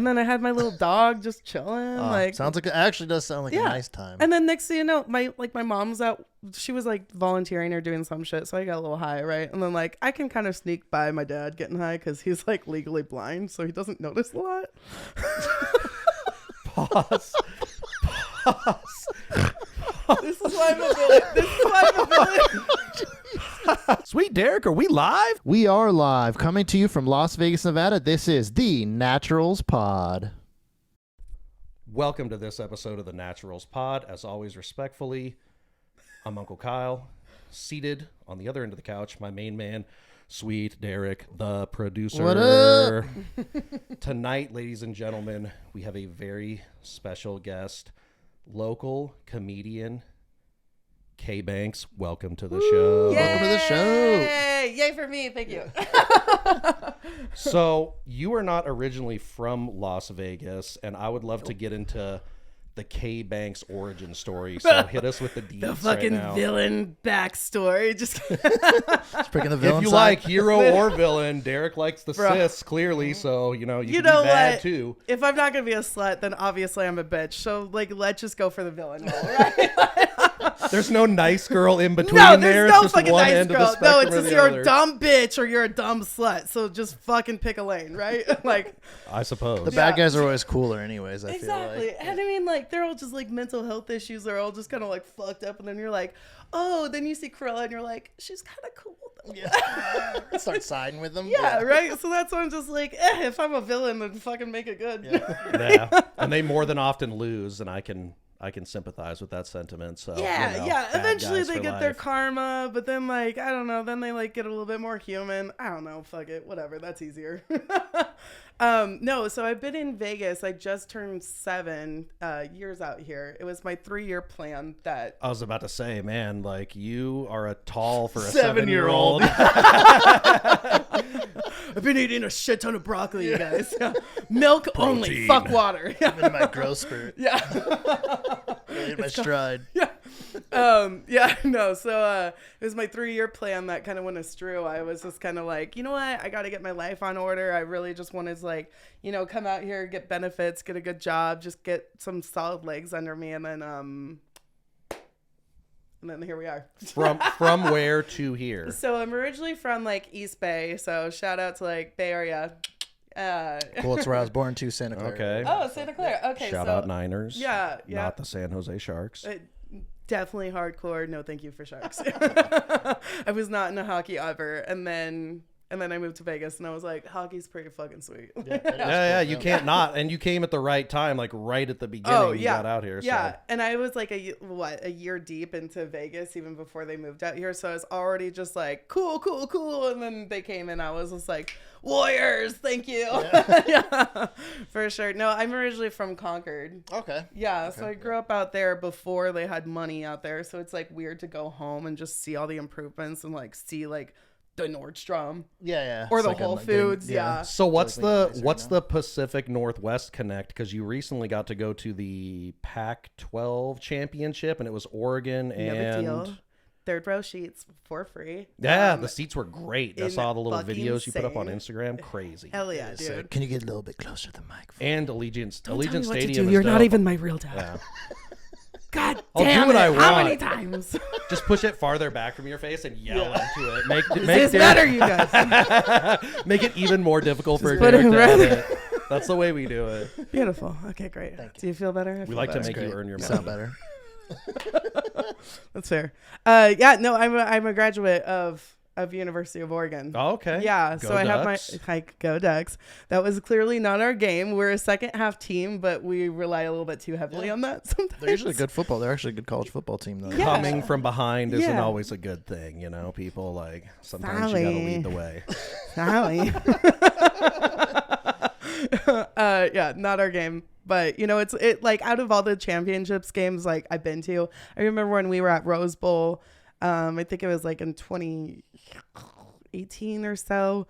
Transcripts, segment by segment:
And then I had my little dog just chilling. Sounds like it actually does sound like a nice time. And then next thing you know, my mom's out. She was like volunteering or doing some shit, so I got a little high, right? And then like I can kind of sneak by my dad getting high because he's like legally blind, so he doesn't notice a lot. Pause. This is why I'm a villain. Sweet Derek, are we live? We are live, coming to you from Las Vegas, Nevada. This is the Naturals Pod. Welcome to this episode of the Naturals Pod. As always, respectfully, I'm Uncle Kyle, seated on the other end of the couch, my main man, Sweet Derek, the producer. What up? Tonight, ladies and gentlemen, we have a very special guest, local comedian K Banks. Welcome to the show. Yay! Welcome to the show. Yay for me. Thank you. So you are not originally from Las Vegas, and I would love to get into the K Banks origin story. So hit us with the deets. The fucking right now. villain backstory. Just Picking the villain If you side. like hero or villain, Derek likes the cis clearly, so you can be bad what? too. If I'm not gonna be a slut, then obviously I'm a bitch. So like, let's just go for the villain role, right? There's no nice girl in between No, there. there's no It's just fucking one nice end girl. of the No, spectrum it's or just the you're other. a dumb bitch or you're a dumb slut. So just fucking pick a lane, right? Like, I suppose. The bad guys are always cooler anyways, I exactly. feel like. And I mean, like, they're all just like mental health issues. They're all just kind of like fucked up. And then you're like, oh, then you see Cruella and you're like, she's kind of cool though. Yeah. Start siding with them. Yeah, right? So that's why I'm just like, if I'm a villain, then fucking make it good. Yeah. And they more than often lose, and I can sympathize with that sentiment. So Yeah, bad eventually guys they for get their life. karma, but then like, I don't know, then they like get a little bit more human. I don't know, fuck it, whatever, that's easier. No, so I've been in Vegas. I just turned 7 years out here. It was my 3-year plan that I was about to say, man, like you are a tall for a 7-year-old. 7-year-old. I've been eating a shit ton of broccoli, you guys. Yeah. Milk only, Protein. fuck water. I'm in my growth spurt. Yeah. Really in my stride. So it was my 3-year plan that kind of went astray. I was just kind of like, you know what, I got to get my life on order. I really just wanted to like, come out here, get benefits, get a good job, just get some solid legs under me, and then here we are. From where to here? So I'm originally from like East Bay, so shout out to like Bay Area. Cool, it's where I was born too, Santa Clara. Okay. Oh, Santa Clara. Okay, Shout so out Niners. Yeah. Not the San Jose Sharks. Definitely hardcore. No, thank you for Sharks. I was not into hockey ever, and then I moved to Vegas, and I was like, hockey's pretty fucking sweet. Yeah, you can't not. And you came at the right time, like right at the beginning you got out here. Yeah, So. and I was like a year deep into Vegas even before they moved out here, so I was already just like, cool. And then they came in, I was just like, Warriors, thank you. Yeah, for sure. No, I'm originally from Concord. Okay. Yeah, so I grew up out there before they had money out there, so it's like weird to go home and just see all the improvements and like see like the Nordstrom. Yeah. Or It's the like Whole I'm Foods, getting- yeah. So what's Totally nice right the Pacific Northwest Connect? Because you recently got to go to the Pac-12 championship, and it was Oregon No big and deal. 3rd row sheets for free. yeah, the seats were great. I in saw the little fucking videos you put up on insane. Instagram. Crazy. Hell yeah, So, dude. can you get a little bit closer to the microphone? And Allegiant Tell me what to Stadium. do. is You're not dope. even my real dad. Yeah. God I'll do damn what it. I How want. many times? Just push it farther back from your face and yell into it. Make This better, you guys. Make it even more difficult for put Derek it to right- edit. That's the way we do it. Beautiful. Okay, great. Do you feel better? I We feel like to better. make you earn your money. Sound better. That's fair. I'm a graduate of University of Oregon. Oh, okay. Yeah, Go so I have Ducks. my go Ducks. That was clearly not our game. We're a second half team, but we rely a little bit too heavily on that sometimes. They're usually good football. They're actually a good college football team, though. Yeah. Coming from behind isn't Yeah. always a good thing, People like sometimes you Sally. gotta lead the way. Sally. Yeah, not our game. But it's like out of all the championships games like I've been to, I remember when we were at Rose Bowl. I think it was like in 2018 or so.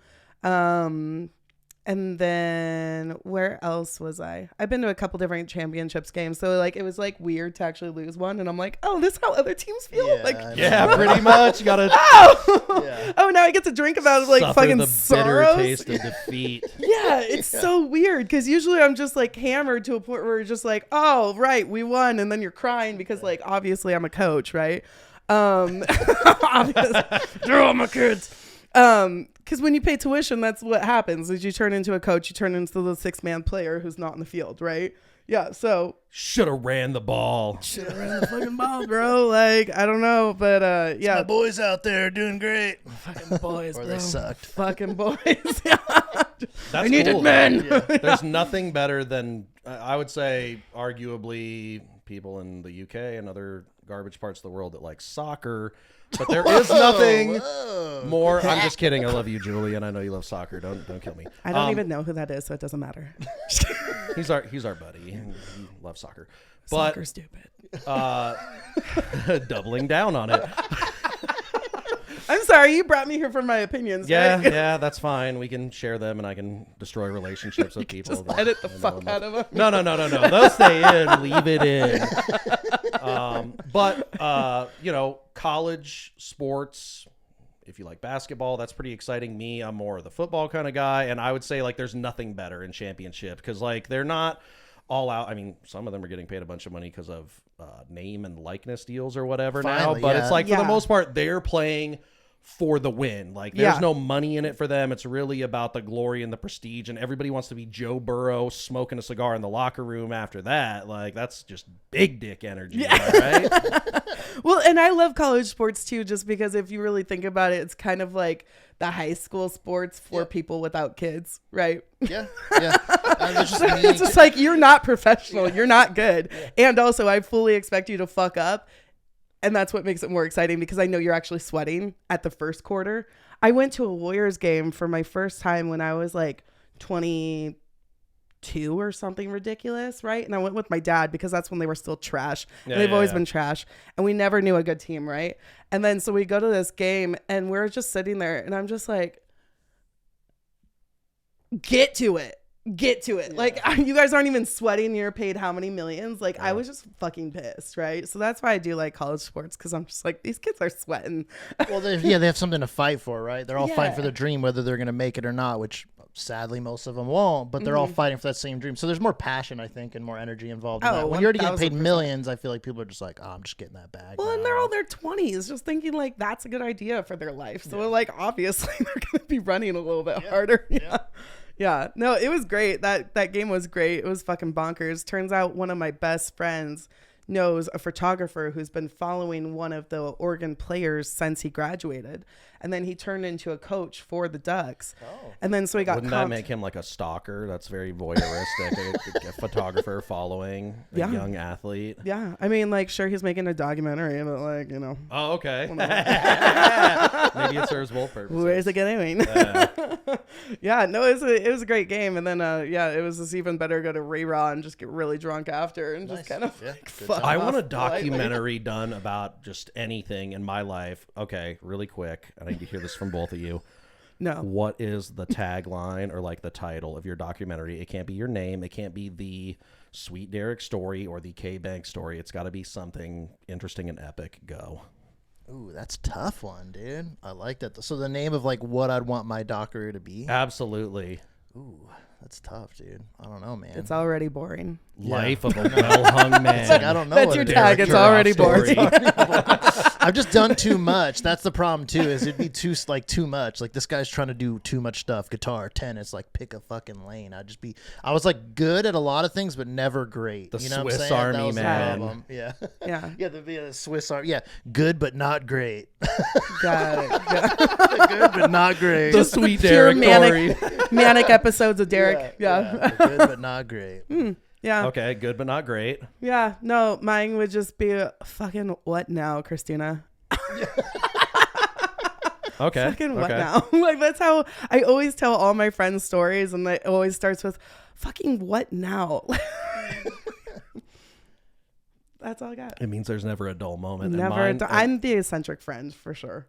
And then where else was I? I've been to a couple different championships games. So like it was like weird to actually lose one. And I'm like, oh, this is how other teams feel? Yeah, like, Yeah, pretty much. You gotta oh, now I get to drink about like suffer fucking the sorrows. bitter taste of defeat. Yeah, it's so weird because usually I'm just like hammered to a point where you're just like, oh, right, we won. And then you're crying because like obviously I'm a coach, right? Obviously, they're all my kids. Because when you pay tuition, that's what happens is you turn into a coach, you turn into the 6-man player who's not in the field, right? Yeah, so Should have ran the ball. should have ran the fucking ball, bro. Like, I don't know, but yeah. My boys out there doing great. Fucking boys, Or bro. they sucked. Fucking boys. That's I needed cool, men. though. There's nothing better than, I would say, arguably, people in the UK and other garbage parts of the world that like soccer. But there is nothing more. I'm just kidding. I love you, Julian. I know you love soccer. Don't kill me. I don't even know who that is, so it doesn't matter. He's our buddy. He loves soccer. But Soccer's stupid. doubling down on it. I'm sorry, you brought me here for my opinions. Yeah, right? yeah, that's fine. We can share them, and I can destroy relationships with people. Just edit the fuck out of them. No. They'll stay in. Leave it in. But college sports. If you like basketball, that's pretty exciting. Me, I'm more of the football kind of guy, and I would say like there's nothing better in championship because like they're not all out. I mean, some of them are getting paid a bunch of money because of name and likeness deals or whatever now. But it's like for the most part, they're playing for the win. Like there's no money in it for them. It's really about the glory and the prestige, and everybody wants to be Joe Burrow smoking a cigar in the locker room after that. Like that's just big dick energy, right? Well, and I love college sports too, just because if you really think about it, it's kind of like the high school sports for people without kids, right? Yeah. It's just like you're not professional, you're not good, and also I fully expect you to fuck up. And that's what makes it more exciting because I know you're actually sweating at the first quarter. I went to a Warriors game for my first time when I was like 22 or something ridiculous, right? And I went with my dad because that's when they were still trash. And they've always been trash. And we never knew a good team, right? And then so we go to this game and we're just sitting there and I'm just like, get to it. Like you guys aren't even sweating. You're paid how many millions? Like I was just fucking pissed, right? So that's why I do like college sports because I'm just like these kids are sweating. Well, they have something to fight for, right? They're all fighting for their dream, whether they're going to make it or not, which sadly most of them won't. But they're all fighting for that same dream. So there's more passion, I think, and more energy involved in that. When you're already getting paid millions, I feel like people are just like, oh, I'm just getting that bag. Well, and they're all their 20s, just thinking like that's a good idea for their life. So like obviously they're going to be running a little bit harder. Yeah, no, it was great. That game was great. It was fucking bonkers. Turns out one of my best friends knows a photographer who's been following one of the Oregon players since he graduated. And then he turned into a coach for the Ducks. Oh. And then so he got Wouldn't that make him like a stalker? That's very voyeuristic. a photographer following a young athlete. Yeah. I mean, like, sure, he's making a documentary, but like, you know. Oh, okay. Maybe it serves both purposes. Where's it going? Yeah, no, it was a great game. And then, it was just even better to go to Ray-Raw and just get really drunk after and just kind of like, fuck I want a off documentary done about just anything in my life. Okay, really quick. I need to hear this from both of you. No. What is the tagline or like the title of your documentary? It can't be your name. It can't be the Sweet Derek story or the K Bank story. It's got to be something interesting and epic. Go. Ooh, that's a tough one, dude. I like that. So the name of like what I'd want my documentary to be? Absolutely. Ooh, that's tough, dude. I don't know, man. It's already boring. Life of a well-hung man. It's like, I don't know. That's your tag. It's already boring. I've just done too much. That's the problem too. Is it'd be too much. Like this guy's trying to do too much stuff. Guitar, tennis, like pick a fucking lane. I was like good at a lot of things, but never great. The you know Swiss what I'm saying? Army man. Yeah. Yeah. Yeah. The Swiss Army. Yeah. Good, but not great. Got it. Good, but not great. The Sweet Pure Derek story. manic episodes of Derek. Yeah. Good, but not great. Yeah. Okay, good but not great. Yeah. No, mine would just be fucking what now, Kristina? Okay. Fucking what now? Like that's how I always tell all my friends stories, and it always starts with fucking what now? That's all I got. It means there's never a dull moment. Never. I'm the eccentric friend for sure.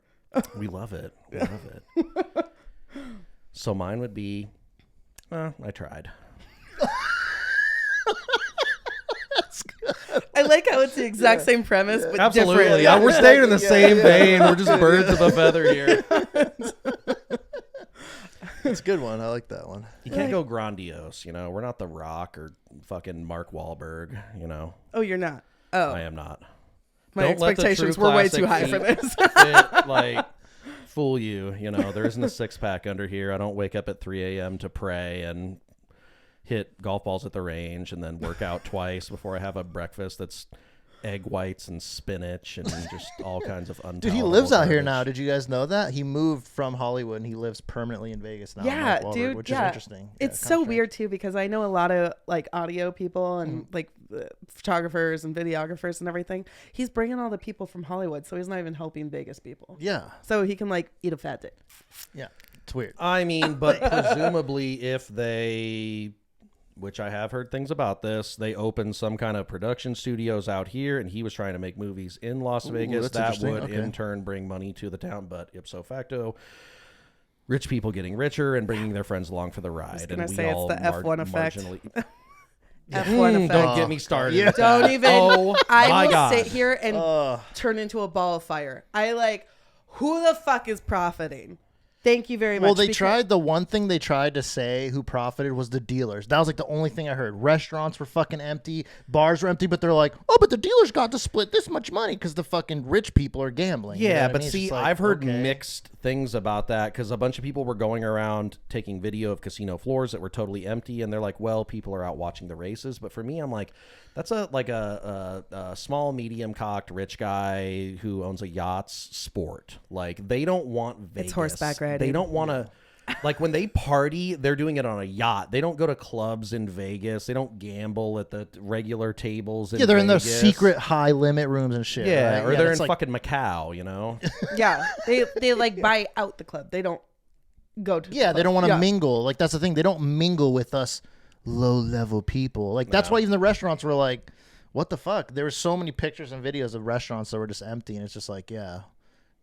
We love it. We love it. So mine would be I tried. I like how it's the exact same premise, but Absolutely. different. Yeah, we're staying in the same vein. We're just birds of a feather here. That's a good one. I like that one. You can't go grandiose, you know. We're not The Rock or fucking Mark Wahlberg, you know. Oh, you're not. Oh, I am not. my Don't let the expectations true were way too high classic for this. fit, like, fool you. You know, there isn't a six-pack under here. I don't wake up at 3 a.m. to pray and hit golf balls at the range and then work out twice before I have a breakfast that's egg whites and spinach and just all kinds of unpalatable Dude, he lives out here garbage. now. Did you guys know that? He moved from Hollywood and he lives permanently in Vegas now. Yeah, Mark Wahlberg, dude. which yeah. is interesting. It's Yeah, so kinda weird too because I know a lot of like audio people and like photographers and videographers and everything. He's bringing all the people from Hollywood, so he's not even helping Vegas people. Yeah. So he can like eat a fat dick. Yeah. It's weird. I mean, but presumably if they, which I have heard things about this, they opened some kind of production studios out here and he was trying to make movies in Las Vegas. that's That interesting. would Okay. in turn bring money to the town, but ipso facto, rich people getting richer and bringing their friends along for the ride. gonna And we say it's all the F1 effect. marginally... F1 effect. Don't get me started. Yeah. with Don't that. even. Oh, I my will God. sit here and turn into a ball of fire. I like, who the fuck is profiting? Thank you very much. Well, they tried, the one thing they tried to say who profited was the dealers. That was like the only thing I heard. Restaurants were fucking empty. Bars were empty, but they're like, oh, but the dealers got to split this much money because the fucking rich people are gambling. You know Yeah, what I but mean? It's see, just like, I've heard okay. mixed things about that because a bunch of people were going around taking video of casino floors that were totally empty, and they're like, "Well, people are out watching the races." But for me, I'm like, that's a small, medium-cocked rich guy who owns a yacht's sport. Like, they don't want Vegas. It's horseback riding. They don't want to. Like when they party, they're doing it on a yacht. They don't go to clubs in Vegas. They don't gamble at the regular tables. Yeah, they're in Vegas. those secret high limit rooms and shit. Yeah, right? or they're in that's like, fucking Macau, you know? Yeah, they like buy out the club. They don't go to. Yeah, the they don't club. want to mingle. Like, that's the thing. They don't mingle with us low level people. Like, that's why even the restaurants were like, what the fuck? There were so many pictures and videos of restaurants that were just empty, and it's just like, yeah,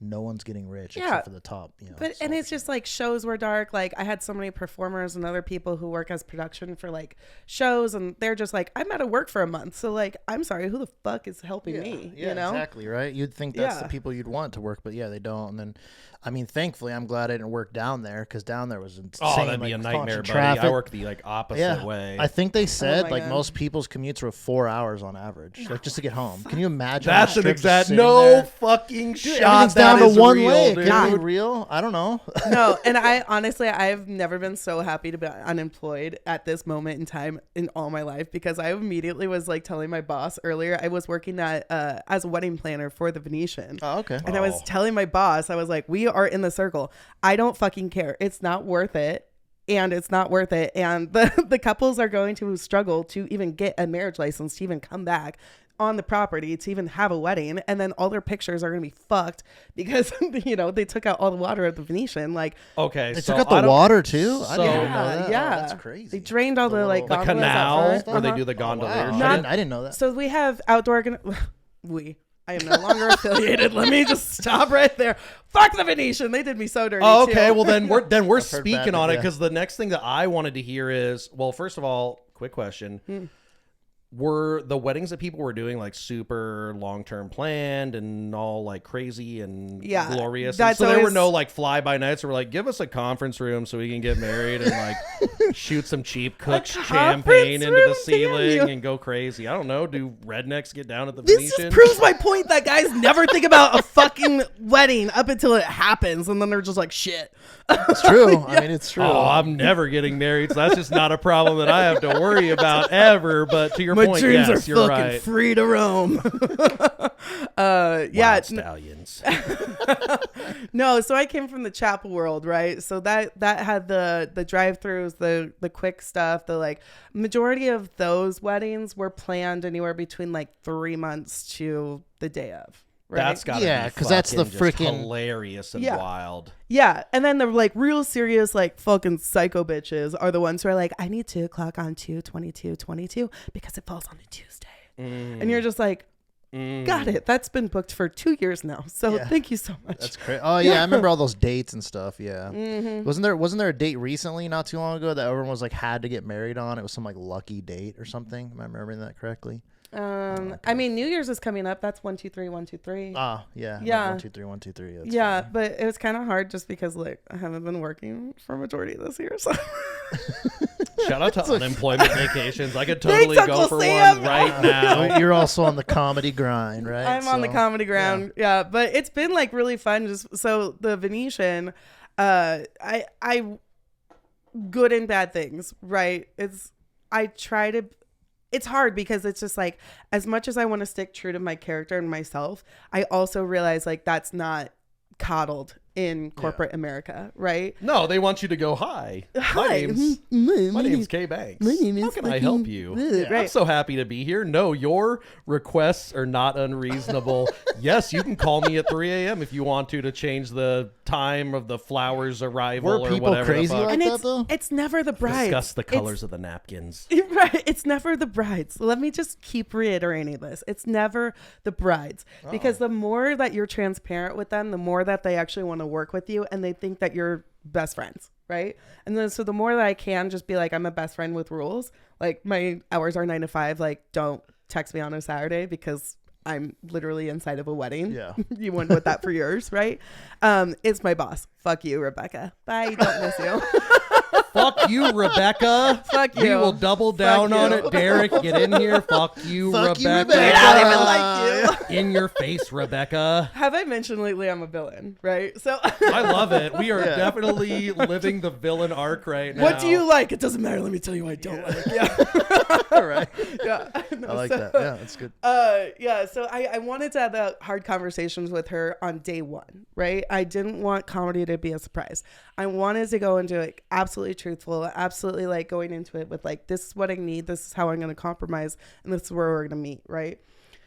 no one's getting rich except for the top. You know, But and it's just like shows were dark. Like I had so many performers and other people who work as production for like shows, and they're just like, I'm out of work for a month, so like I'm sorry, who the fuck is helping me? Yeah, you know, exactly, right? You'd think that's Yeah. the people you'd want to work, but yeah, they don't. And then, I mean, thankfully, I'm glad I didn't work down there because down there was insane. Oh, that'd be like, a nightmare, constant buddy. traffic. I work the like opposite way. I think they said my like God. most people's commutes were 4 hours on average, like just to get home. Can you imagine? That's the an strip just exact sitting no there? fucking Dude, shot. everything's That down to is one real, way. dude. Can it be real? I don't know. no. And I honestly, I've never been so happy to be unemployed at this moment in time in all my life because I immediately was like telling my boss earlier. I was working at as a wedding planner for the Venetian. Oh, okay. And I was telling my boss, I was like, we are in the circle. I don't fucking care. It's not worth it. And it's not worth it. And the couples are going to struggle to even get a marriage license, to even come back on the property, to even have a wedding. And then all their pictures are going to be fucked because, you know, they took out all the water at the Venetian. Like, Okay, They so took I out the don't- water too. I so- didn't know that. yeah. Oh, that's crazy. They drained all the like little- The gondolas at canal first. where they Uh-huh. do the gondolier Wow. shit. I didn't know that. So we have outdoor. I am no longer affiliated. Let me just stop right there. Fuck the Venetian. They did me so dirty. Oh, okay. too. Well, then we're heard speaking bad, on it yeah. because the next thing that I wanted to hear is, well, first of all, quick question. Were the weddings that people were doing like super long-term planned and all like crazy and Yeah, glorious? And that's so there were always- no like fly-by-nights where like, give us a conference room so we can get married and like shoot some cheap cooked champagne conference into the room? Damn ceiling you. and go crazy. I don't know. Do rednecks get down at the This Venetian? just proves my point that guys never think about a fucking wedding up until it happens, and then they're just like, shit. It's true. I mean, it's true. Oh, I'm never getting married, so that's just not a problem that I have to worry about ever. But to your My point, dreams yes, are you're fucking right. free to roam. Yeah, Wild stallions. no. So I came from the chapel world, right? So that had the drive-throughs, the quick stuff, the like majority of those weddings were planned anywhere between like 3 months to the day of. Right? That's got Yeah, be 'cause that's the fucking just freaking- hilarious and Yeah. wild. Yeah, and then the like real serious like fucking psycho bitches are the ones who are like, I need 2 o'clock on 2/22/22 because it falls on a Tuesday, and you're just like, Got it. That's been booked for 2 years now. So thank you so much. That's crazy. Oh yeah, I remember all those dates and stuff. Yeah. Wasn't there a date recently, not too long ago, that everyone was like had to get married on? It was some like lucky date or something. Am I remembering that correctly? I mean, New Year's is coming up. That's 1, 2, 3, 1, 2, 3. Ah, yeah. Yeah. 1, 2, 3, 1, 2, 3. Yeah, but it was kind of hard just because like I haven't been working for a majority of this year. So shout out to unemployment vacations. I could totally Thanks, go Uncle for Sam. one right now. You're also on the comedy grind, right? I'm on the comedy ground. Yeah, but it's been like really fun. Just so the Venetian, I good and bad things, right? It's hard because it's just like, as much as I want to stick true to my character and myself, I also realize like that's not coddled in corporate America, right? No, they want you to go, hi. My name's Kay Banks. How can I help you? Right. I'm so happy to be here. No, your requests are not unreasonable. Yes, you can call me at 3 a.m. if you want to change the time of the flowers' arrival or people whatever. crazy like And that though? it's never the brides. Discuss the colors of the napkins. Right. It's never the brides. Let me just keep reiterating this. It's never the brides. Because the more that you're transparent with them, the more that they actually want to work with you and they think that you're best friends. Right. And then so the more that I can just be like, I'm a best friend with rules. Like my hours are 9 to 5. Like, don't text me on a Saturday because I'm literally inside of a wedding. Yeah. You wouldn't want that for yours, right? It's my boss. Fuck you, Rebecca. Bye. Don't miss you. Fuck you, Rebecca. Fuck you. We will double down on it. Derek, get in here. Fuck you, Fuck you, Rebecca. Rebecca. I don't even like you. In your face, Rebecca. Have I mentioned lately I'm a villain, right? So I love it. We are definitely living the villain arc right now. what do you like? It doesn't matter. Let me tell you what I don't like. Yeah. All right. Yeah. I like that. Yeah, that's good. Yeah. So I wanted to have the hard conversations with her on day one, right? I didn't want comedy to be a surprise. I wanted to go into it absolutely truthful, absolutely like going into it with like, this is what I need. This is how I'm going to compromise. And this is where we're going to meet, right?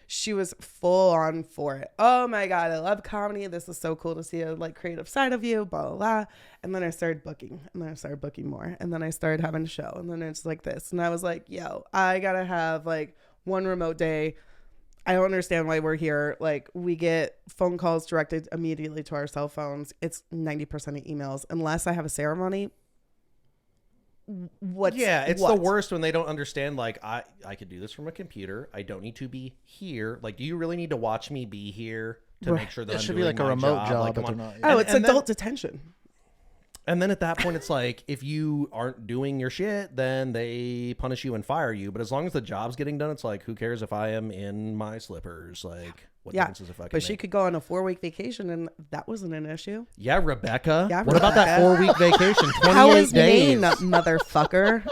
She was full on for it. Oh my God, I love comedy. This is so cool to see a like creative side of you, blah, blah, blah. And then I started booking and then I started booking more. And then I started having a show and then it's like this. And I was like, yo, I got to have like one remote day. I don't understand why we're here. Like we get phone calls directed immediately to our cell phones. It's 90% of emails. Unless I have a ceremony. It's the worst when they don't understand. Like I could do this from a computer. I don't need to be here. Like, do you really need to watch me be here to make sure that It I'm should doing be like a my remote job, Like, but come they're on. not. Oh, it's adult detention. And then at that point, it's like, if you aren't doing your shit, then they punish you and fire you. But as long as the job's getting done, it's like, who cares if I am in my slippers? Like, what difference does it fucking But make? she could go on a 4-week vacation and that wasn't an issue. Yeah, Rebecca. Yeah, what about that 4-week vacation? 28 How is days. Maine, motherfucker?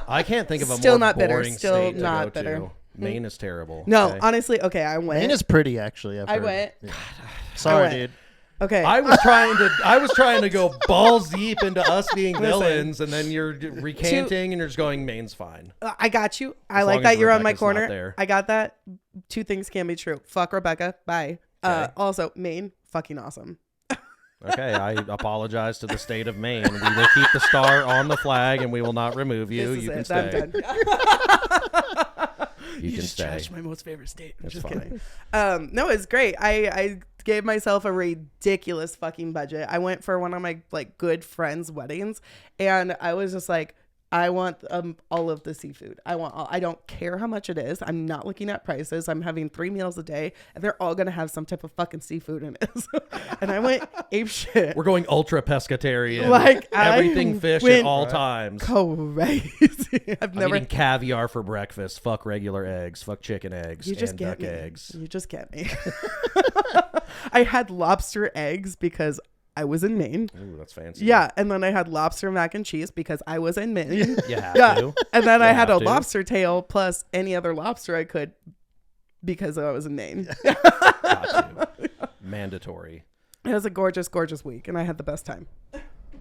I can't think of a Still more not bitter. boring Still state not to go bitter. to. Maine is terrible. No, okay? honestly, okay, I went. Maine is pretty, actually. I went. Yeah. Sorry, I went. dude. Okay. I was trying to go balls deep into us being villains, and then you're recanting and you're just going, Maine's fine. I got you. I As like long that as you're on my Rebecca's not corner. there. I got that. 2 things can be true. Fuck Rebecca. Bye. Okay. Also, Maine, fucking awesome. Okay, I apologize to the state of Maine. We will keep the star on the flag, and we will not remove you. This is You can it. stay. I'm done. You can just stay. trashed my most favorite state. I'm That's just fine. kidding. No, it's great. I gave myself a ridiculous fucking budget. I went for one of my like good friends' weddings, and I was just like, I want all of the seafood. I don't care how much it is. I'm not looking at prices. I'm having 3 meals a day, and they're all gonna have some type of fucking seafood in it. And I went ape shit. We're going ultra pescatarian. Like, everything I fish at went all times. Crazy. I'm eating caviar for breakfast. Fuck regular eggs. Fuck chicken eggs. You just and get duck me. eggs. You just get me. I had lobster eggs because I was in Maine. Ooh, that's fancy. Yeah, and then I had lobster mac and cheese because I was in Maine. You have Yeah, to. and then I had a have to. lobster tail plus any other lobster I could because I was in Maine. Got to. Mandatory. It was a gorgeous, gorgeous week, and I had the best time.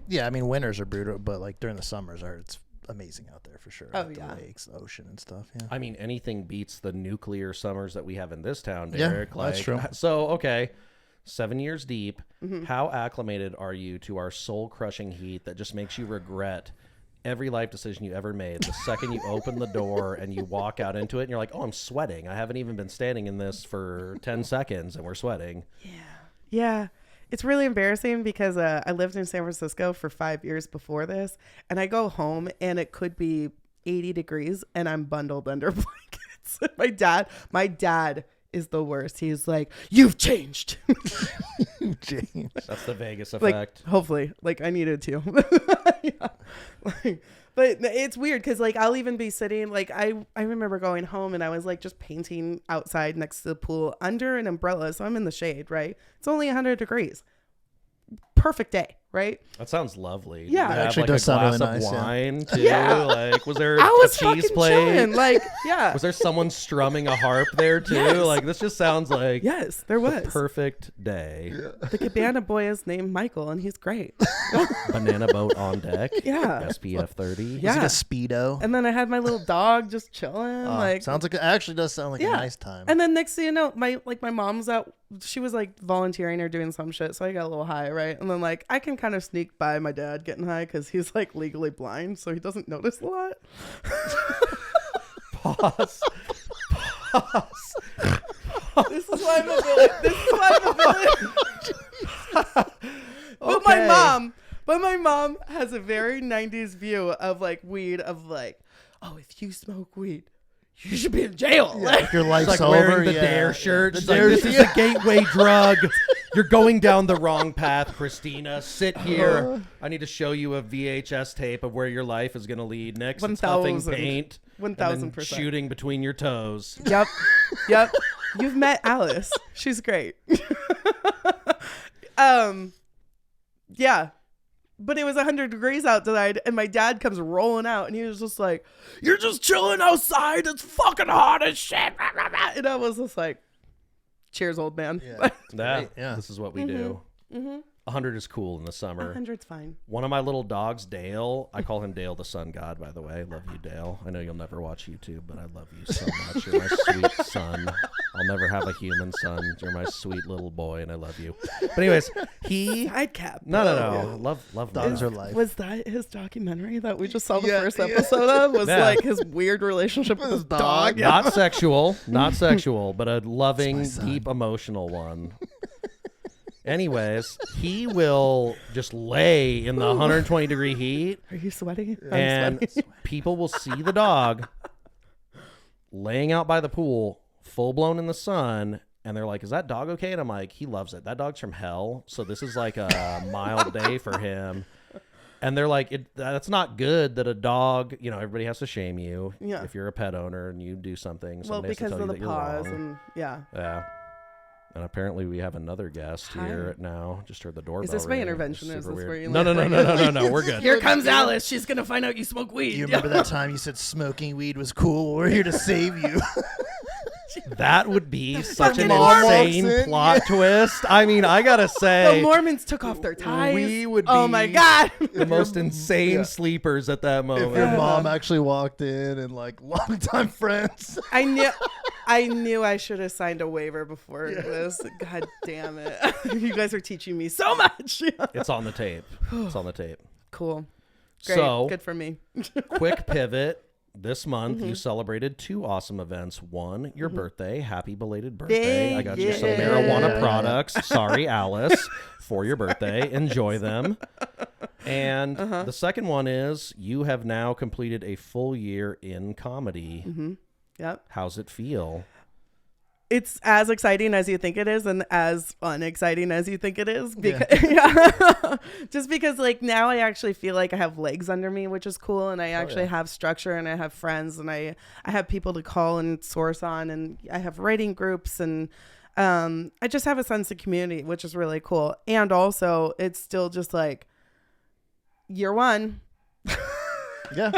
Yeah, I mean, winters are brutal, but like during the summers, it's amazing out there for sure. Oh, Like, yeah. the lakes, the ocean, and stuff. Yeah. I mean, anything beats the nuclear summers that we have in this town, Yeah, Derek. that's true. So, okay, 7 years deep. Mm-hmm. How acclimated are you to our soul-crushing heat that just makes you regret every life decision you ever made, the second you open the door and you walk out into it and you're like, oh, I'm sweating. I haven't even been standing in this for 10 seconds and we're sweating. Yeah. It's really embarrassing because I lived in San Francisco for 5 years before this, and I go home and it could be 80 degrees and I'm bundled under blankets. My dad is the worst. He's like, you've changed. James. That's the Vegas Like, effect. hopefully, like I needed to. Yeah. Like, but it's weird because like I'll even be sitting, like I remember going home and I was like just painting outside next to the pool under an umbrella, so I'm in the shade, right? It's only 100 degrees. Perfect day, right? That sounds lovely. Yeah. Did It you have, actually like, does a sound glass really of nice, yeah. wine too? Yeah. Like, was there I was a cheese fucking plate? chilling. Like, yeah. Was there someone strumming a harp there too? Yes. Like, this just sounds like Yes, there the was. perfect day. The cabana boy is named Michael, and he's great. Banana boat on deck. Yeah. SPF 30. Yeah. It's like a Speedo. And then I had my little dog just chilling. Like, Sounds like it actually does sound like a nice time. And then next thing you know, my mom's out. She was like volunteering or doing some shit, so I got a little high, right? And then like I can kind of sneak by my dad getting high because he's like legally blind, so he doesn't notice a lot. Pause. This is why I'm a villain. But my mom has a very 90s view of like weed, of like, oh, if you smoke weed, you should be in jail. Yeah, if your life's Like over, wearing the yeah. Dare shirt. The She's like, Dare this is a gateway drug. You're going down the wrong path, Kristina. Sit here. I need to show you a VHS tape of where your life is going to lead next. It's huffing 1,000. paint. 1,000%. Shooting between your toes. Yep. You've met Alice. She's great. Yeah. But it was 100 degrees outside, and my dad comes rolling out, and he was just like, "You're just chilling outside. It's fucking hot as shit." And I was just like, "Cheers, old man." Yeah. Yeah. This is what we do. 100 is cool in the summer. 100's fine. One of my little dogs, Dale, I call him Dale the sun god, by the way. Love you, Dale. I know you'll never watch YouTube, but I love you so much. You're my sweet son. I'll never have a human son. You're my sweet little boy, and I love you. But anyways, he... Side cap. No. Yeah. Love Dogs me. are life. Was that his documentary that we just saw the Yeah, first yeah. episode of? Was Yeah. like his weird relationship with his dog? Not sexual, but a loving, That's my son. deep, emotional one. Anyways, he will just lay in the 120-degree heat, Are you sweating? I'm and sweating. people will see the dog laying out by the pool, full blown in the sun, and they're like, "Is that dog okay?" And I'm like, "He loves it. That dog's from hell, so this is like a mild day for him." And they're like, "That's not good that a dog, everybody has to shame you if you're a pet owner and you do something. Well, Somebody has to because tell of you the that you're pause wrong." and yeah. Yeah. And apparently we have another guest Hi. here now. Just heard the doorbell. Is this my ring. intervention? It's Is super this weird. where you No, like- no. We're good. Here comes Alice. She's gonna find out you smoke weed. You remember that time you said smoking weed was cool? We're here to save you. That would be such an fucking Mormons. insane plot twist. I mean, I gotta The say, Mormons took off their ties. we would Oh be my god. the most insane sleepers at that If moment. your mom actually walked in and like longtime friends. I knew I should have signed a waiver before this. God damn it. You guys are teaching me so much. It's on the tape. It's on the tape. Cool. Great. So, Good for me. quick pivot. This month, you celebrated two awesome events. One, your birthday. Happy belated birthday. I got you some Yeah. marijuana products. Sorry, Alice, for your birthday. Enjoy them. And the second one is you have now completed a full year in comedy. Yep. How's it feel? It's as exciting as you think it is and as unexciting as you think it is. Because, just because like now I actually feel like I have legs under me, which is cool. And I actually have structure and I have friends and I have people to call and source on, and I have writing groups, and I just have a sense of community, which is really cool. And also it's still just like year one. Yeah,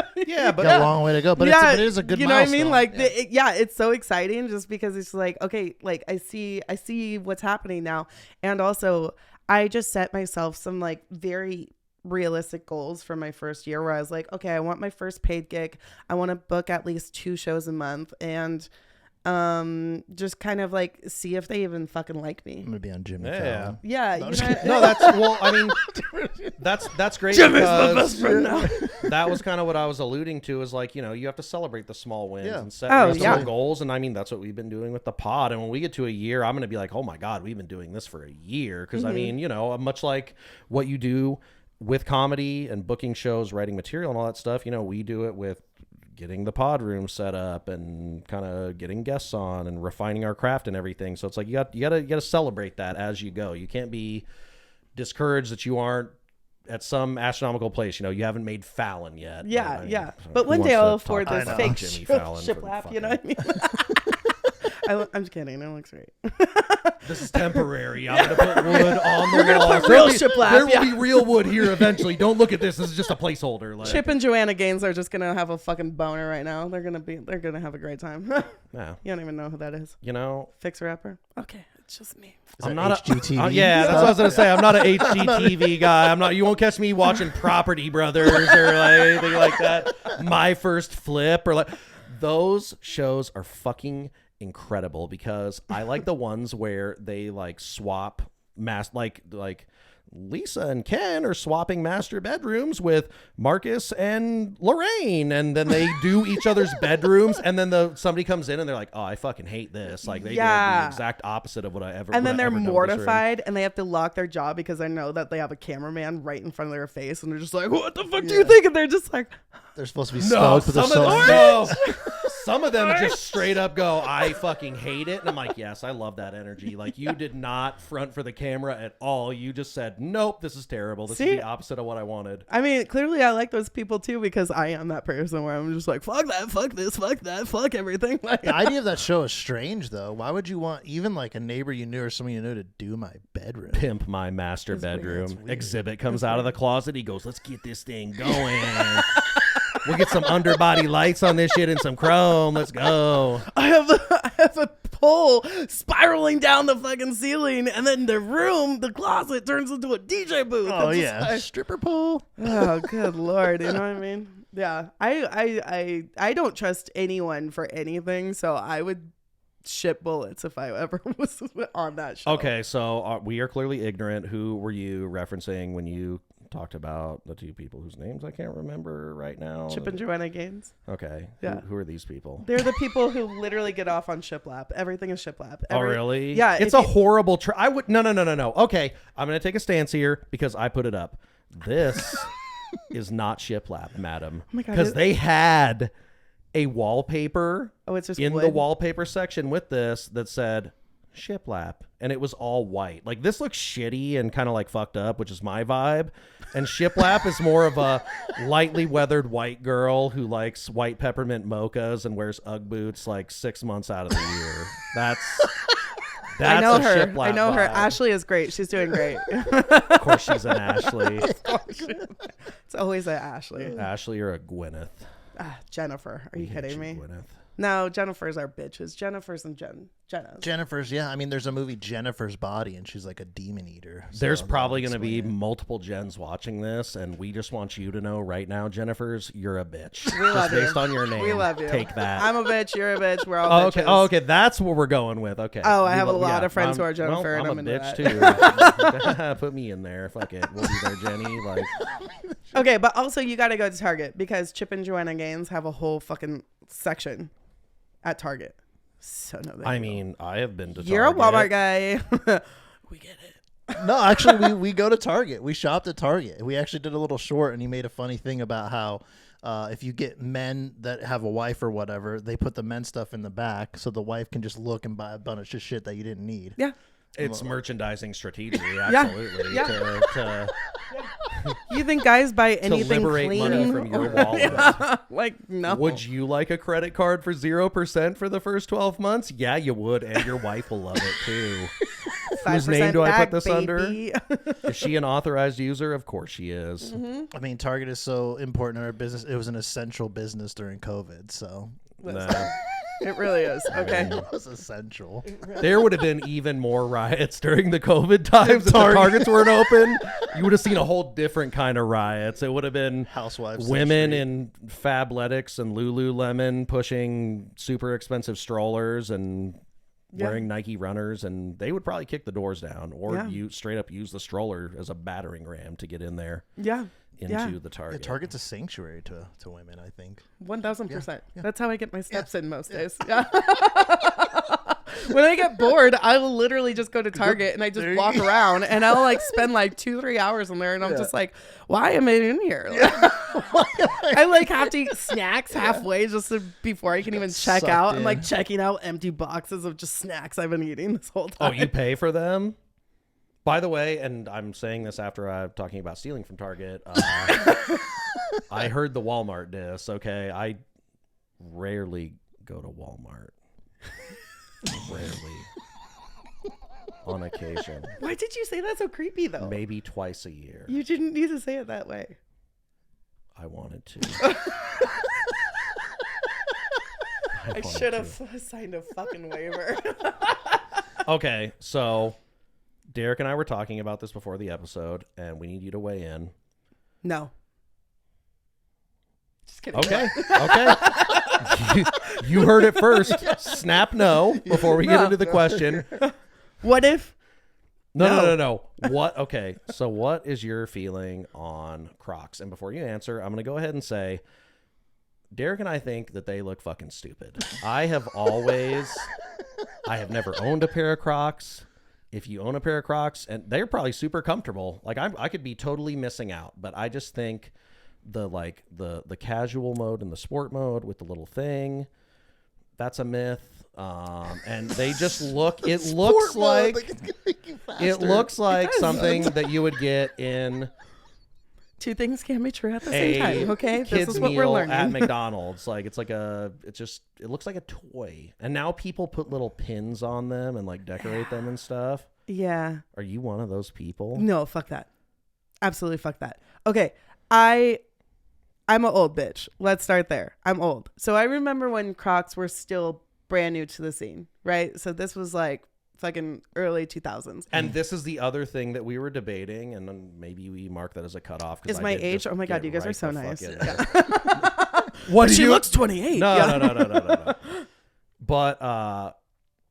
but got a long way to go. But it is a good you know milestone. what I mean? Like, it's so exciting just because it's like, okay, like I see what's happening now. And also I just set myself some like very realistic goals for my first year where I was like, okay, I want my first paid gig. I want to book at least 2 shows a month. And Just kind of like see if they even fucking like me. I'm gonna be on Jimmy Yeah. Fallon. Yeah, No, that's well. I mean, that's great. Jimmy's my because best friend now. that was kind of what I was alluding to. Is like, you know, you have to celebrate the small wins and set reasonable yeah. goals. And I mean, that's what we've been doing with the pod. And when we get to a year, I'm gonna be like, oh my god, we've been doing this for a year. Because I mean, you know, much like what you do with comedy and booking shows, writing material, and all that stuff. You know, we do it with getting the pod room set up and kind of getting guests on and refining our craft and everything. So it's like you gotta celebrate that as you go. You can't be discouraged that you aren't at some astronomical place. You know, you haven't made Fallon yet. Yeah, but, yeah. So But who one wants day to I'll talk afford this about fake Jimmy Fallon for shiplap. the You know what I mean? I'm just kidding. It looks great. This is temporary. I'm gonna put wood on the wall. put real shiplap, There will be real wood here eventually. Don't look at this. This is just a placeholder. Like, Chip and Joanna Gaines are just gonna have a fucking boner right now. They're gonna have a great time. yeah. You don't even know who that is. You know, Fixer rapper. Okay, it's just me. I'm not HGTV. yeah, that's what I was gonna say. I'm not an HGTV guy. I'm not. You won't catch me watching Property Brothers or like anything like that. My First Flip or like those shows are fucking incredible because I like the ones where they like swap like Lisa and Ken are swapping master bedrooms with Marcus and Lorraine, and then they do each other's bedrooms, and then somebody comes in and they're like, "Oh, I fucking hate this." Like they did the exact opposite of what I ever. And then they're mortified, and they have to lock their jaw because they know that they have a cameraman right in front of their face, and they're just like, "What the fuck do you think?" And they're just like, They're supposed to be No, stoked, but some of them just straight up go, "I fucking hate it," and I'm like, "Yes, I love that energy." Like you did not front for the camera at all. You just said, "Nope, this is terrible. This is the opposite of what I wanted." I mean, clearly I like those people too because I am that person where I'm just like, "Fuck that, fuck this, fuck that, fuck everything." Like, the idea of that show is strange, though. Why would you want even like a neighbor you knew or someone you knew to do my bedroom? Pimp my master bedroom. Exhibit comes out of the closet. He goes, "Let's get this thing going." We'll get some underbody lights on this shit and some chrome. Let's go. I have a pole spiraling down the fucking ceiling, and then the closet turns into a DJ booth. Oh It's yeah, like, stripper pole. oh good lord, you know what I mean? Yeah, I don't trust anyone for anything, so I would shit bullets if I ever was on that show. Okay, so we are clearly ignorant. Who were you referencing when you talked about the two people whose names I can't remember right now? Chip and Joanna Gaines. Okay. Yeah. Who are these people? They're the people who literally get off on shiplap. Everything is shiplap. Oh, really? Yeah. It's a horrible I would no. Okay, I'm going to take a stance here because I put it up. This is not shiplap, madam. Oh my God. Because they had a wallpaper it's just in wood? the wallpaper section with this that said shiplap, and it was all white. Like, this looks shitty and kind of like fucked up, which is my vibe. And shiplap is more of a lightly weathered white girl who likes white peppermint mochas and wears Ugg boots like 6 months out of the year. That's I know her. shiplap I know her. vibe. Ashley is great. She's doing great. Of course, she's an Ashley. It's always an Ashley. Ashley or a Gwyneth. Jennifer. Are you kidding me? Gwyneth. No, Jennifer's our bitches. Jennifer's and Jenna's. Jennifer's, yeah. I mean, there's a movie Jennifer's Body, and she's like a demon eater. So There's that probably would going to be explain it. multiple Jens watching this, and we just want you to know right now, Jennifer's, you're a bitch. We love just based you. on your name. We love you. Take that. I'm a bitch. You're a bitch. We're all bitches. Okay. That's what we're going with. Okay. Oh, I have a lot of friends who are Jennifer, and I'm a into bitch too. Put me in there. Fuck it. We'll be there, Jenny. Like, Okay, but also you got to go to Target because Chip and Joanna Gaines have a whole fucking section at Target. So no, I mean, I have been to you're a Target. Walmart guy. We get it. No, actually, we go to Target. We shopped at Target. We actually did a little short, and he made a funny thing about how if you get men that have a wife or whatever, they put the men's stuff in the back so the wife can just look and buy a bunch of shit that you didn't need. Yeah. It's merchandising strategy, absolutely. Yeah. To You think guys buy anything liberate clean? money from your wallet. Like, no. Would you like a credit card for 0% for the first 12 months? Yeah, you would, and your wife will love it too. Whose name do I put this under? Is she an authorized user? Of course she is. Mm-hmm. I mean, Target is so important in our business. It was an essential business during COVID, so. Nah. It really is. Okay. It was essential. There would have been even more riots during the COVID times if the Targets weren't open. You would have seen a whole different kind of riots. It would have been Housewives, women in Fabletics and Lululemon pushing super expensive strollers and wearing Nike runners, and they would probably kick the doors down or you straight up use the stroller as a battering ram to get in there. Yeah. Into the Target. The Target's a sanctuary to women, I think. 1000%. That's how I get my steps in most days. Yeah. When I get bored, I will literally just go to Target and I just walk around and I'll like spend like 2-3 hours in there and I'm just like, why am I in here? I like have to eat snacks halfway just before I can even check out. I'm like checking out empty boxes of just snacks I've been eating this whole time. Oh, you pay for them? By the way, and I'm saying this after I'm talking about stealing from Target, I heard the Walmart diss, okay? I rarely go to Walmart. Rarely. On occasion. Why did you say that so creepy, though? Maybe twice a year. You didn't need to say it that way. I wanted to. I should have signed a fucking waiver. Okay, so Derek and I were talking about this before the episode, and we need you to weigh in. No. Just kidding. Okay. You heard it first. Snap no before we get into the question. What if? No. What? Okay. So what is your feeling on Crocs? And before you answer, I'm going to go ahead and say, Derek and I think that they look fucking stupid. I have never owned a pair of Crocs. If you own a pair of Crocs, and they're probably super comfortable, like I could be totally missing out, but I just think the casual mode and the sport mode with the little thing, that's a myth. And they just look. It looks like something that you would get in. Two things can be true at the same time. Okay, this is what we're learning at McDonald's. Like it looks like a toy. And now people put little pins on them and like decorate them and stuff. Yeah. Are you one of those people? No, fuck that. Absolutely fuck that. Okay, I'm an old bitch. Let's start there. I'm old, so I remember when Crocs were still brand new to the scene, right? So this was like fucking early 2000s. And this is the other thing that we were debating, and then maybe we mark that as a cutoff. Is my age? Oh my God, you guys are so nice. Yeah. What? She looks 28. No. But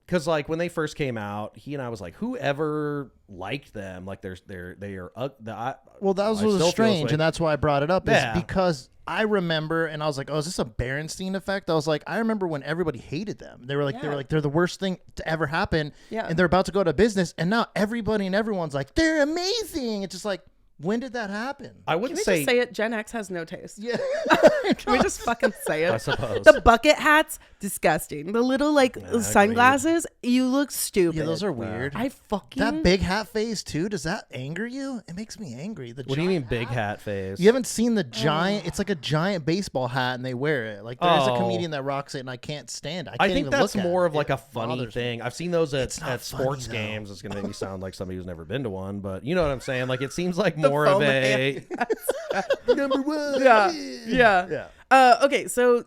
because like when they first came out, he and I was like, whoever liked them, like they are. Well, that was strange, and that's why I brought it up. Is because I remember, and I was like, oh, is this a Berenstein effect? I was like, I remember when everybody hated them. They were like, they're the worst thing to ever happen. Yeah. And they're about to go to business, and now everybody and everyone's like, they're amazing. It's just like, when did that happen? I wouldn't just say it. Gen X has no taste. Yeah. Can we just fucking say it? I suppose. The bucket hats, disgusting. The little sunglasses, you look stupid. Yeah, those are weird. That big hat phase too. Does that anger you? It makes me angry. What do you mean big hat phase? You haven't seen the giant? It's like a giant baseball hat, and they wear it. Like there's a comedian that rocks it, and I can't stand it. I think that's more of like a funny thing. I've seen those at sports games. It's gonna make me sound like somebody who's never been to one, but you know what I'm saying. Like it seems like more of a number one. Yeah. Okay, so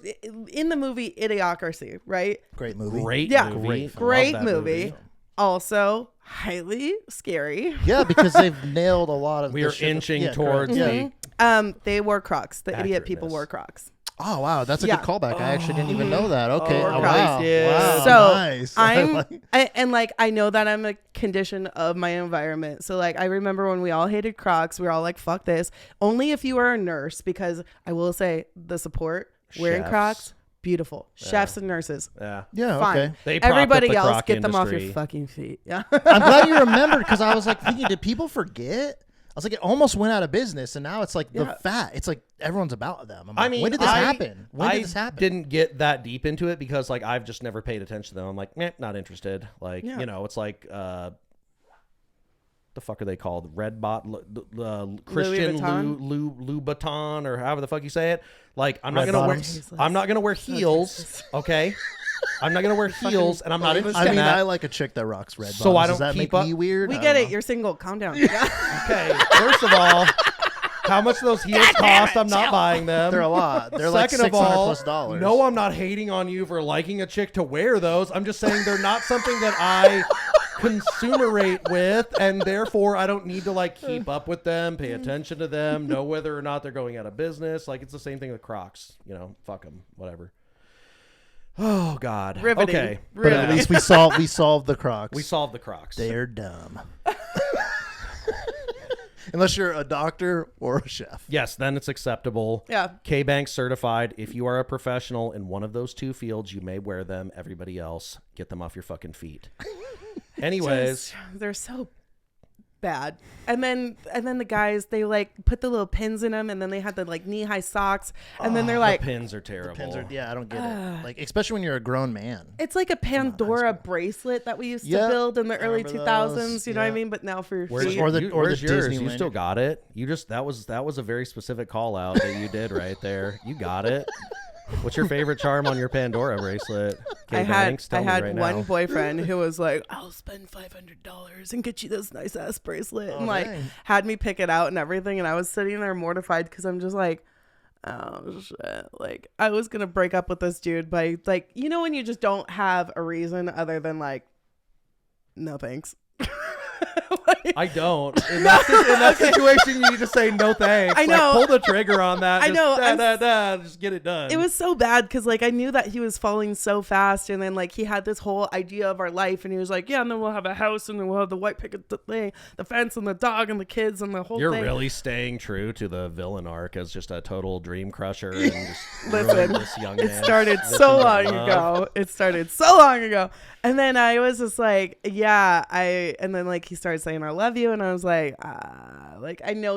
in the movie Idiocracy, right? Great movie. Great movie. Also highly scary. Yeah, because they've nailed a lot of. We are inching towards the. They wore Crocs. The idiot people wore Crocs. Oh wow, that's a good callback. I actually didn't even know that. Okay, wow. So nice. I know that I'm a condition of my environment. So like I remember when we all hated Crocs, we were all like, "Fuck this." Only if you are a nurse, because I will say the support wearing Crocs, beautiful. Chefs and nurses. Yeah. Okay. Everybody else, get them off your fucking feet. Yeah. I'm glad you remembered, because I was like thinking, did people forget? I was like, it almost went out of business, and now it's like the fat. It's like everyone's about them. I'm like, I mean, when did this happen? I didn't get that deep into it because like I've just never paid attention to them. I'm like, not interested. Like, you know, it's like the fuck are they called? Christian Louboutin or however the fuck you say it. Like, I'm not gonna wear heels. Okay. I'm not gonna wear heels, and I'm not interested in that. I like a chick that rocks red bottoms. So I don't Does that keep make up? Me weird? We get it. You're single. Calm down. Okay. First of all, how much those heels cost. I'm not buying them. They're a lot. They're like $600+. No, I'm not hating on you for liking a chick to wear those. I'm just saying they're not something that I consumerate with, and therefore I don't need to like keep up with them, pay attention to them, know whether or not they're going out of business. Like it's the same thing with Crocs. You know, fuck them, whatever. Oh God. Riveting. Okay, But at least we solved the Crocs. we solved the Crocs. They're dumb. Unless you're a doctor or a chef. Yes, then it's acceptable. Yeah. K-Banks certified. If you are a professional in one of those two fields, you may wear them. Everybody else, get them off your fucking feet. Anyways, they're so bad. And then the guys, they like put the little pins in them, and then they had the like knee-high socks, and then they're like, the pins are terrible. I don't get it. Like, especially when you're a grown man. it's like a Pandora bracelet that we used to build in the early 2000s. those. You know what I mean? But now for Where's, feet. or the where's yours? Disney You lanyard. still got it? You just that was a very specific call out that you did right there. You got it. What's your favorite charm on your Pandora bracelet? I K-Banks, had tell me right one now. boyfriend who was like, I'll spend $500 and get you this nice ass bracelet, and like dang. had me pick it out and everything. And I was sitting there mortified because I'm just like, oh shit, like I was gonna break up with this dude by like, you know, when you just don't have a reason other than like, no thanks. Like, I don't. In that situation, you need to say no thanks. I know. Like, pull the trigger on that. I Just know. just get it done. it was so bad because like I knew that he was falling so fast, and then like he had this whole idea of our life, and he was like, yeah, and then we'll have a house, and then we'll have the white picket thing, the fence, and the dog, and the kids, and the whole You're thing. really staying true to the villain arc as just a total dream crusher and just Listen, ruining this young man. It started so long ago. And then I was just like, yeah, and then like he started saying I love you, and I was like I know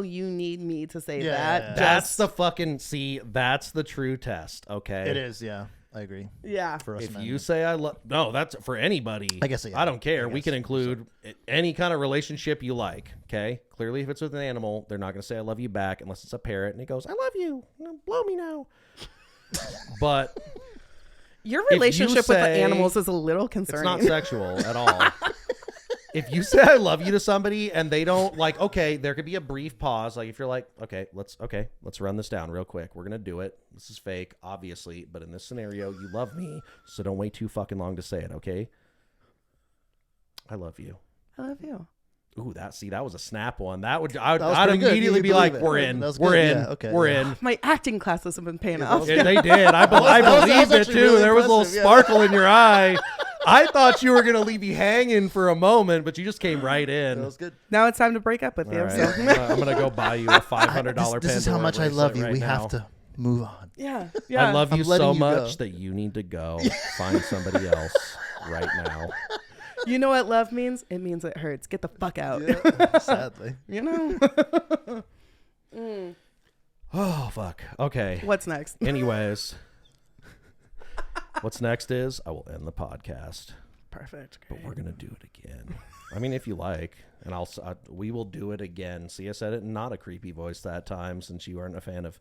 you need me to say that. Yeah. That's that's the true test, okay? It is, yeah. I agree. Yeah. For us If men. you say I love, no, that's for anybody. I guess, yeah. I don't care. I We guess. can include any kind of relationship you like. Okay. Clearly, if it's with an animal, they're not going to say I love you back unless it's a parrot and it goes, I love you. Blow me now. But Your you relationship with the say- animals is a little it's concerning. not sexual at all. If you say I love you to somebody and they don't like, okay, there could be a brief pause. Like if you're like, let's run this down real quick. We're going to do it. This is fake, obviously. But in this scenario, you love me. So don't wait too fucking long to say it. Okay. I love you. I love you. Ooh, that was a snap one. I'd was I'd pretty good. immediately You be like, believe it. we're in. That was We're good. in. Yeah, okay, We're yeah. in. My acting classes have been paying that off. was Yeah, they did. I believed it actually too. really There was a little impressive, yeah. sparkle in your eye. I thought you were going to leave me hanging for a moment, but you just came right in. That was good. Now it's time to break up with All you. right. So. I'm going to go buy you a $500 This is how Pandora much I love you. bracelet We right have now. to move on. Yeah. I love you I'm letting so you much go. that you need to go find somebody else right now. You know what love means? It means it hurts. Get the fuck out. Yeah, sadly. You know? Oh, fuck. Okay. What's next? Anyways, what's next is I will end the podcast, Perfect. but we're going to do it again. I mean, if you like, and we will do it again. See, I said it in not a creepy voice that time since you aren't a fan of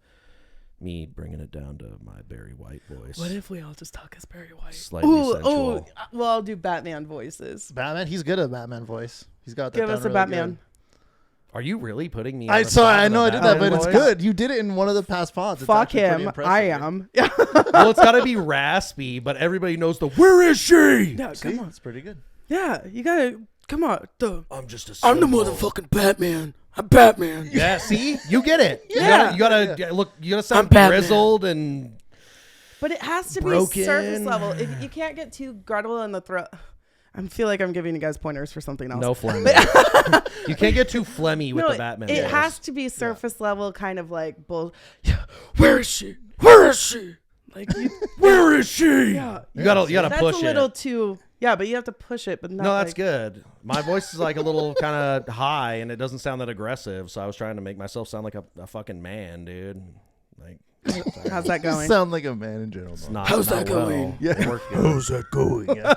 me bringing it down to my Barry White voice. What if we all just talk as Barry White? Slightly sensual. Well, I'll do Batman voices. Batman, he's good at Batman voice. He's got that Give down us a really Batman. good. Are you really putting me? I on the sorry, spot I with know a I did that, Batman but it's voice? good. You did it in one of the past pods. It's Fuck actually pretty him. impressive, I dude. am. Well, it's got to be raspy, but everybody knows the where is she? Yeah, See, come on. it's pretty good. Yeah, you gotta come on. I'm just a. I'm the symbol. motherfucking Batman. I'm Batman. Yeah, see, you get it. Yeah. You gotta look. You gotta I'm sound Batman. grizzled and. But it has to be Broken. surface level. If you can't get too guttural in the throat. I feel like I'm giving you guys pointers for something else. No phlegmy. You can't get too phlegmy with No, the Batman. it voice. has to be surface level, kind of like bull. Yeah, where is she? Where is she? Like, Where is she? yeah, You gotta that's push a little it. too. Yeah, but you have to push it, but not. No, that's like, good. My voice is like a little kind of high, and it doesn't sound that aggressive. So I was trying to make myself sound like a fucking man, dude. Like, How's that You going? sound like a man in general. it's not. How's not that well. going? It worked good. How's that going? Yeah.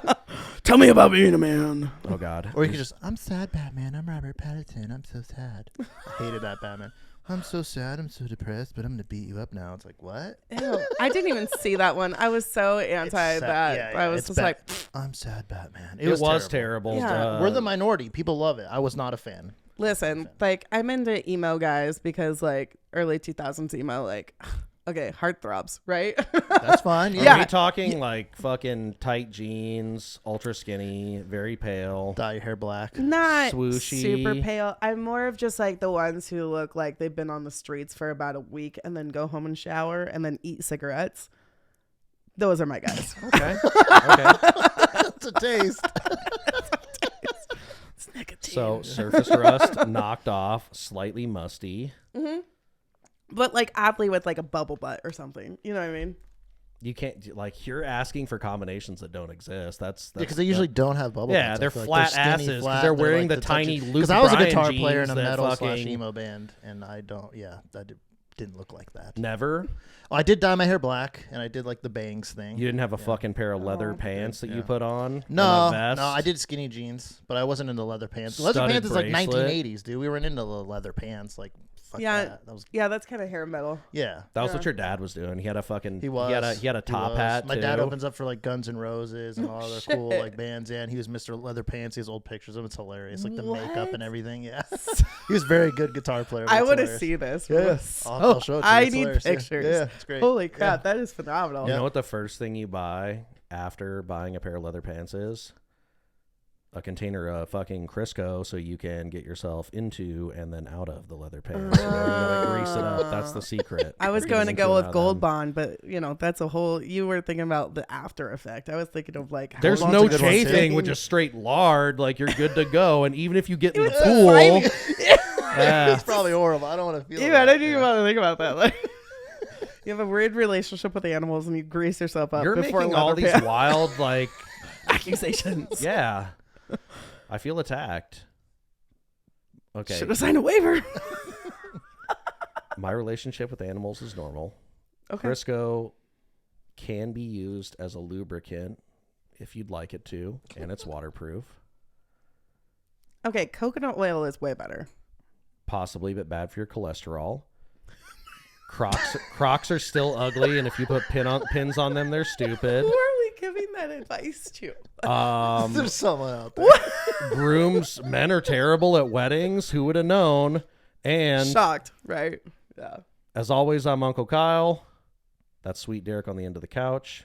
Tell me about being a man. Oh God. Or you could just, I'm sad, Batman. I'm Robert Pattinson. I'm so sad. I hated that Batman. I'm so sad. I'm so depressed, but I'm gonna beat you up now. It's like, what? Ew. I didn't even see that one. I was so anti sad. that. Yeah, I yeah, was it's just bad. like, I'm sad, Batman. It was terrible. Yeah. We're the minority. People love it. I was not a fan. Listen, like I'm into emo guys because like early 2000s emo, like okay, heartthrobs, right? That's fine. Are we talking like fucking tight jeans, ultra skinny, very pale, Dye your hair black, not swooshy, super pale. I'm more of just like the ones who look like they've been on the streets for about a week and then go home and shower and then eat cigarettes. Those are my guys. Okay. Okay. That's a taste. It's nicotine. So surface rust knocked off, slightly musty. Mm-hmm. But like oddly with like a bubble butt or something. You know what I mean? You can't like you're asking for combinations that don't exist. That's because they usually don't have bubble. Yeah, butts. they're Skinny, flat asses because flat, they're wearing like the tiny Luke. Because I was a Bryan guitar player in a jeans that metal fucking... / emo band, and I don't. Yeah, that didn't look like that. Never. Oh, I did dye my hair black, and I did like the bangs thing. You didn't have a fucking pair of leather pants that you put on. No, and a vest? no, I did skinny jeans, but I wasn't into leather pants. Studded Leather pants is like bracelet. 1980s, dude. We weren't into the leather pants. Like, fuck Yeah, that. That was that's kind of hair metal. yeah. That was what your dad was doing. He had a fucking. He was. He had a top hat. My too. dad opens up for like Guns N' Roses and all other cool like bands. Yeah, and he was Mr. Leather Pants. He has old pictures of him. It's hilarious, like the makeup and everything. Yeah, he was a very good guitar player. I want to see this. Yes, I'll show it to you. I It's need hilarious. pictures. Yeah, it's great. Holy crap, that is phenomenal. You know what the first thing you buy after buying a pair of leather pants is? A container of fucking Crisco so you can get yourself into and then out of the leather pants. You gotta grease it up. That's the secret. I was going to go with Greasing Gold them. Bond, but that's a whole. You were thinking about the after effect. I was thinking of like. There's Gold no Bond's a good one, too. chafing with just straight lard. Like you're good to go. And even if you get in the was so pool, slimy. It's probably horrible. I don't want to feel. Yeah, I don't even want to think about that. Like, you have a weird relationship with animals, and you grease yourself up you're before making all leather these pants. wild like accusations. yeah. I feel attacked. Okay. Should have signed a waiver. My relationship with animals is normal. Okay. Crisco can be used as a lubricant if you'd like it to, and it's waterproof. Okay, coconut oil is way better. Possibly, but bad for your cholesterol. Crocs are still ugly, and if you put pins on them, they're stupid. Who are we giving that advice to? There's someone out there. Men are terrible at weddings. Who would have known? And Shocked, right? Yeah. as always, I'm Uncle Kyle. That's Sweet Derek on the end of the couch.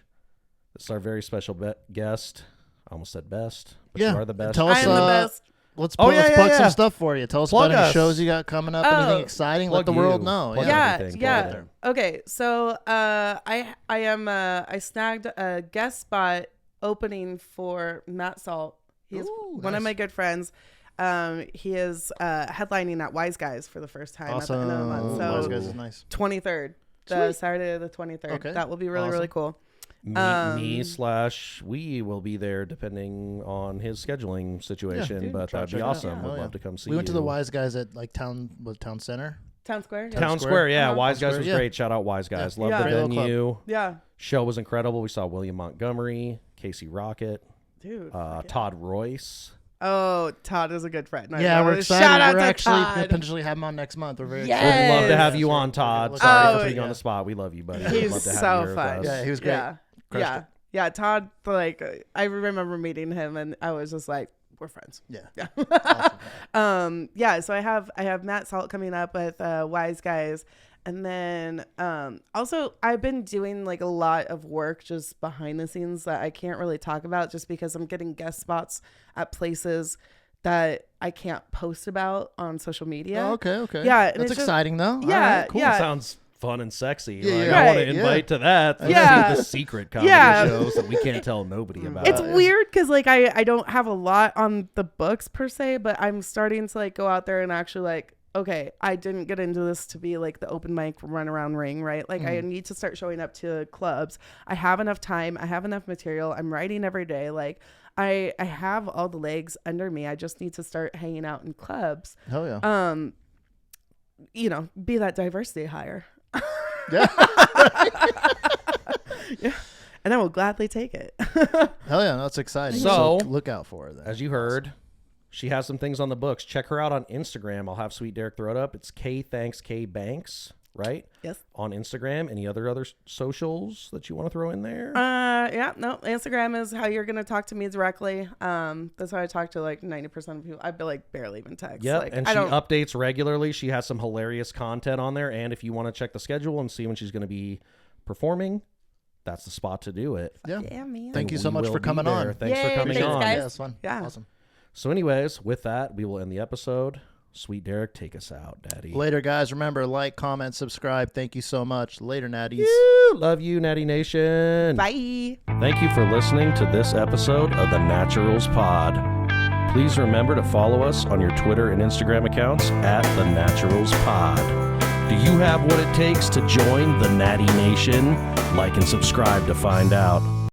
This is our very special guest. I almost said best, but you are the best. Tell us, I am the best. Let's Oh, plug yeah. some stuff for you. Tell us Plug about any us. shows you got coming up. Anything exciting? Let the world know. Plug Yeah. everything. Yeah. Plug it. Okay, so I snagged a guest spot opening for Matt Salt. He's one of my good friends. He is headlining at WiseGuys for the first time at the end of the month. So WiseGuys is nice. 23rd, the Saturday the 23rd. Okay. That will be really really cool. Me/we will be there depending on his scheduling situation, dude, but that'd be check it out. awesome. Yeah. Would love to come see We went to you. the Wise Guys at like Town Center. Town Square. Yeah. Town Square, yeah. Uh-huh. Wise Guys Square, was yeah. great. Shout out Wise Guys. Yeah. Love Yeah. the Great little venue. Yeah, Show was incredible. We saw William Montgomery, Casey Rocket, dude. Todd Royce. Oh, Todd is a good friend. I Yeah, know. we're excited. Shout out We're to actually Todd. potentially have him on next month. We're very Yes. excited. We'd love to have Yeah, you so on, we're Todd. looking Sorry forward for to putting you it. on the spot. We love you, buddy. He's We'd love to have so you here with fun. us. Yeah, he was great. Yeah, Crushed yeah, it. yeah. Todd, like, I remember meeting him, and I was just like, we're friends. Yeah. Awesome. Yeah. So I have Matt Salt coming up with Wise Guys, and then also I've been doing like a lot of work just behind the scenes that I can't really talk about, just because I'm getting guest spots at places that I can't post about on social media. Oh, okay. Yeah, and That's it's just- exciting though. Yeah, All right, cool. yeah. Sounds fun and sexy. Yeah, Like, yeah. I want Right. to invite to that. Let's Yeah. do the secret comedy Yeah. shows that we can't tell nobody about. It's weird because like I don't have a lot on the books per se, but I'm starting to like go out there and actually like, okay, I didn't get into this to be like the open mic run around ring, right? Like I need to start showing up to clubs. I have enough time. I have enough material. I'm writing every day. Like I have all the legs under me. I just need to start hanging out in clubs. Hell yeah. Be that diversity hire. Yeah. Yeah. And I will gladly take it. Hell yeah. That's exciting. So, look out for it. Then. As you heard, she has some things on the books. Check her out on Instagram. I'll have Sweet Derek throw it up. It's K Banks. right? Yes. On Instagram. Any other socials that you want to throw in there? Yeah, no. Instagram is how you're gonna talk to me directly. That's how I talk to like 90% of people. I like barely even text. Yeah, like, and she updates regularly. She has some hilarious content on there. And if you want to check the schedule and see when she's going to be performing, that's the spot to do it. Yeah, man. Thank you so much for coming on. Thanks for coming on. Guys. Yeah, it's fun. Yeah. Awesome. So anyways, with that, we will end the episode. Sweet Derek, take us out, Daddy. Later, guys. Remember, like, comment, subscribe. Thank you so much. Later, Natties. Love you, Natty Nation. Bye. Thank you for listening to this episode of the Naturals Pod. Please remember to follow us on your Twitter and Instagram accounts at the Naturals Pod. Do you have what it takes to join the Natty Nation? Like and subscribe to find out.